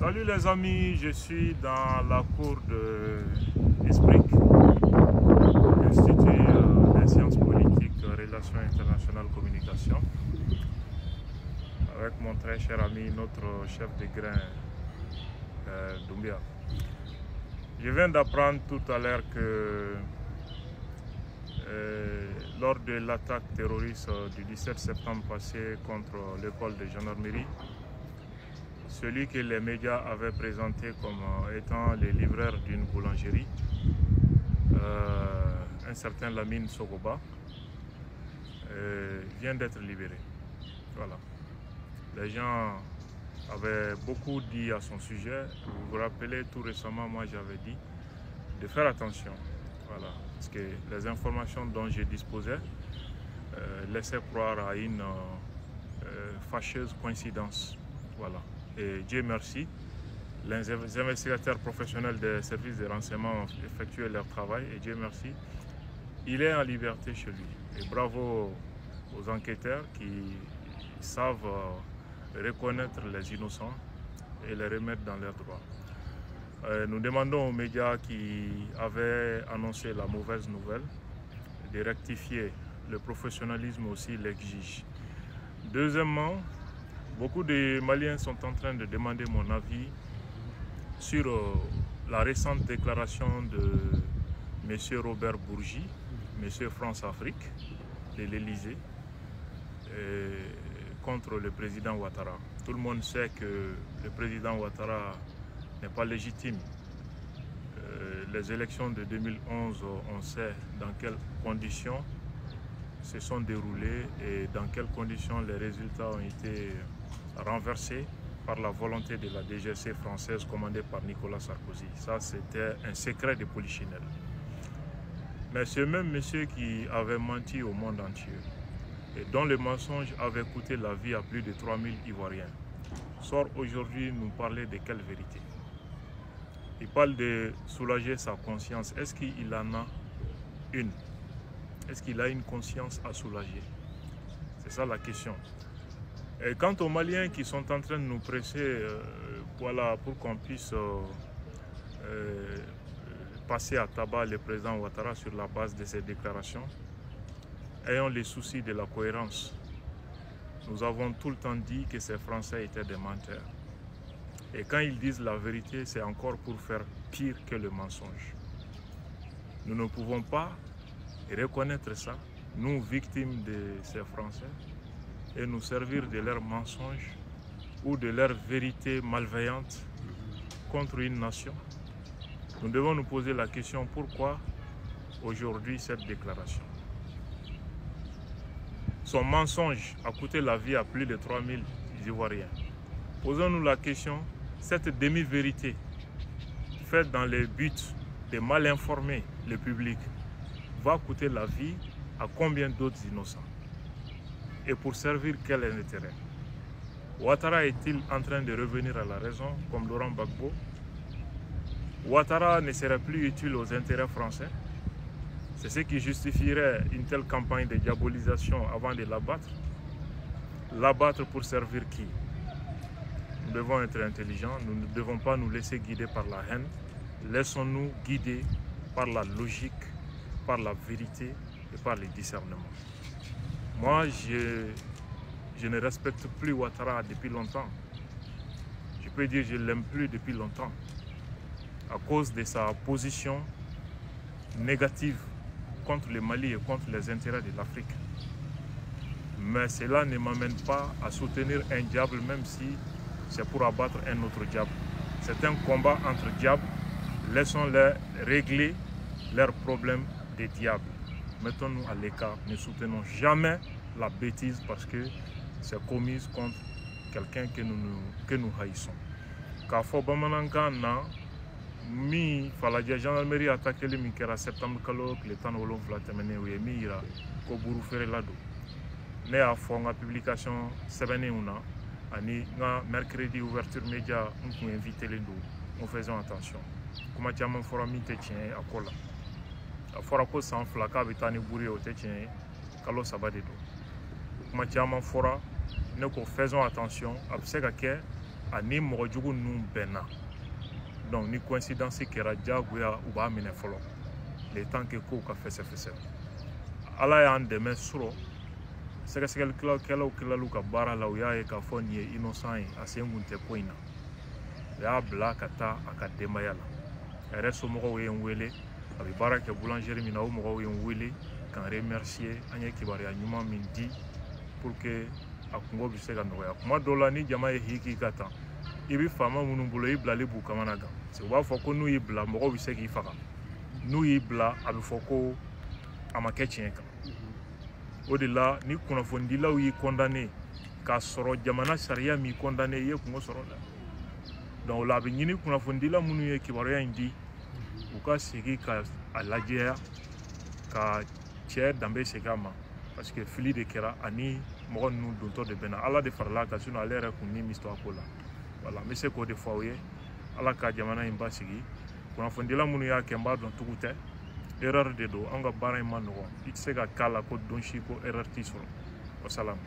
Salut les amis, je suis dans la cour de l'ISPRIC, Institut des sciences politiques, relations internationales, communication, avec mon très cher ami, notre chef de grain, Doumbia. Je viens d'apprendre tout à l'heure que lors de l'attaque terroriste du 17 septembre passé contre l'école de gendarmerie, celui que les médias avaient présenté comme étant le livreur d'une boulangerie, un certain Lamine Sogoba, vient d'être libéré. Voilà. Les gens avaient beaucoup dit à son sujet. Vous vous rappelez, tout récemment, moi j'avais dit de faire attention. Voilà. Parce que les informations dont je disposais laissaient croire à une fâcheuse coïncidence. Voilà. Et Dieu merci, les investigateurs professionnels des services de renseignement ont effectué leur travail et Dieu merci, il est en liberté chez lui. Et bravo aux enquêteurs qui savent reconnaître les innocents et les remettre dans leurs droits. Nous demandons aux médias qui avaient annoncé la mauvaise nouvelle de rectifier. Le professionnalisme aussi l'exige. Deuxièmement, beaucoup de Maliens sont en train de demander mon avis sur la récente déclaration de M. Robert Bourgi, M. France-Afrique, de l'Élysée, contre le président Ouattara. Tout le monde sait que le président Ouattara n'est pas légitime. Les élections de 2011, on sait dans quelles conditions se sont déroulées et dans quelles conditions les résultats ont été renversés par la volonté de la DGC française commandée par Nicolas Sarkozy. Ça, c'était un secret de polichinelle. Mais ce même monsieur qui avait menti au monde entier et dont le mensonge avait coûté la vie à plus de 3000 Ivoiriens, sort aujourd'hui nous parler de quelle vérité? Il parle de soulager sa conscience. Est-ce qu'il en a une? Est-ce qu'il a une conscience à soulager? C'est ça la question. Et quant aux Maliens qui sont en train de nous presser voilà, pour qu'on puisse passer à tabac le président Ouattara sur la base de ses déclarations, ayons les soucis de la cohérence. Nous avons tout le temps dit que ces Français étaient des menteurs. Et quand ils disent la vérité, c'est encore pour faire pire que le mensonge. Nous ne pouvons pas reconnaître ça, nous victimes de ces Français, et nous servir de leurs mensonges ou de leur vérité malveillante contre une nation. Nous devons nous poser la question pourquoi aujourd'hui cette déclaration. Son mensonge a coûté la vie à plus de 3000 Ivoiriens. Posons-nous la question, cette demi-vérité faite dans le but de mal informer le public va coûter la vie à combien d'autres innocents? Et pour servir quel intérêt? Ouattara est-il en train de revenir à la raison comme Laurent Gbagbo? Ouattara ne serait plus utile aux intérêts français? C'est ce qui justifierait une telle campagne de diabolisation avant de l'abattre? L'abattre pour servir qui? Nous devons être intelligents, nous ne devons pas nous laisser guider par la haine. Laissons-nous guider par la logique, par la vérité et par le discernement. Moi, je ne respecte plus Ouattara depuis longtemps. Je peux dire que je ne l'aime plus depuis longtemps à cause de sa position négative contre le Mali et contre les intérêts de l'Afrique. Mais cela ne m'amène pas à soutenir un diable, même si c'est pour abattre un autre diable. C'est un combat entre diables. Laissons-les régler leurs problèmes des diables. Mettons-nous à l'écart. Ne soutenons jamais la bêtise parce que c'est commise contre quelqu'un que nous haïssons. Car faut bamanangana mi faladia gendarmerie attaqué le minkera septembre kalo le temps wolon flatemene ou emira ko buru fere lado. Ne a fonga publication sebene una ani nga mercredi ouverture média on invité les deux. Nous faisons attention. Comment tu as mon forum te tient à cola. A fora ko sans flaka bitani buri o te tient kalo sabade do. Comment tu as mon fora ne ko faisons attention. Absega ke ani mɔgɔ jugu ninnu bɛnna donc ni coïncidence kɛra diyagoya u b'a minɛ fɔlɔ le temps que kow ka fɛsɛfɛsɛ ala y'an dɛmɛ sɔrɔ sɛgɛsɛgɛlikɛlaw kilala ka baara la u y'a ye k'a fɔ nin ye innocent ye a sen kun tɛ ko in na u y'a bila ka taa a ka denbaya la a yɛrɛ somɔgɔw ye n wele a bɛ baara kɛ boulangerie min na o mɔgɔw ye n wele k'an remercier an ye kibaruya ɲuman min di pour que a kungo bɛ se ka nɔgɔya kuma dɔw la ni jama ye hiki ka tan i bɛ faama minnu bolo i bilali b'u kamana gan u b'a fɔ ko n'u y'i bila mɔgɔw bɛ se k'i faga n'u y'i bila a bɛ fɔ ko a ma kɛ tiɲɛ kan o de la ni kunnafonidilaw y'i condamné k'a sɔrɔ jamana sariya m'i condamné i ye kungo sɔrɔ la donc o la a bɛ ɲini kunnafonidila minnu ye kibaruya in di u ka segin ka a lajɛya ka cɛ danbe segin a ma parce que fili de kɛra ani mɔgɔ ninnu dontɔ de bɛnna ala de farala kan sinon ale yɛrɛ kun ni mi to a ko la voilà n bɛ se k'o de fɔ aw ye ala ka jamana in basigi kunnafonidila minnu y'a kɛ n b'a dɔn tugu tɛ erreur de don an ka baara in ma nɔgɔn i tɛ se ka k'a la ko don si ko erreur t'i sɔrɔ wasalaam